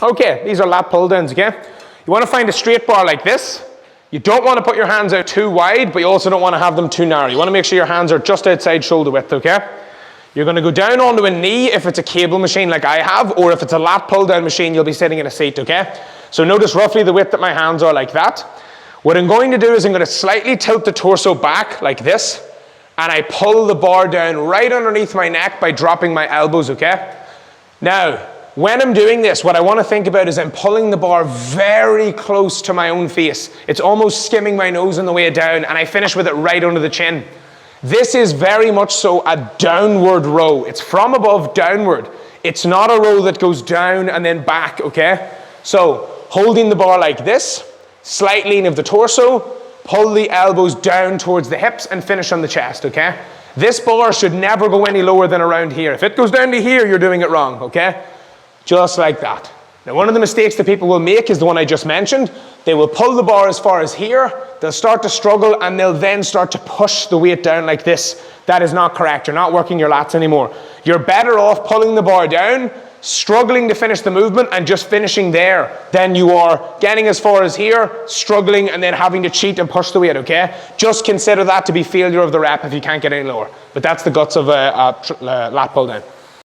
Okay, these are lat pull downs, okay? You want to find a straight bar like this. You don't want to put your hands out too wide, but you also don't want to have them too narrow. You want to make sure your hands are just outside shoulder width, okay? You're going to go down onto a knee if it's a cable machine like I have, or if it's a lat pull down machine, you'll be sitting in a seat, okay? So notice roughly the width that my hands are, like that. What I'm going to do is I'm going to slightly tilt the torso back like this, and I pull the bar down right underneath my neck by dropping my elbows, okay? Now, when I'm doing this, what I want to think about is I'm pulling the bar very close to my own face. It's almost skimming my nose on the way down, and I finish with it right under the chin. This is very much so a downward row. It's from above downward. It's not a row that goes down and then back, okay? So, holding the bar like this, slight lean of the torso, pull the elbows down towards the hips, and finish on the chest, okay? This bar should never go any lower than around here. If it goes down to here, you're doing it wrong, okay? Just like that. Now, one of the mistakes that people will make is the one I just mentioned. They will pull the bar as far as here, they'll start to struggle, and they'll then start to push the weight down like this. That is not correct. You're not working your lats anymore. You're better off pulling the bar down, struggling to finish the movement, and just finishing there than you are getting as far as here, struggling, and then having to cheat and push the weight, okay? Just consider that to be failure of the rep if you can't get any lower. But that's the guts of a lat pull down.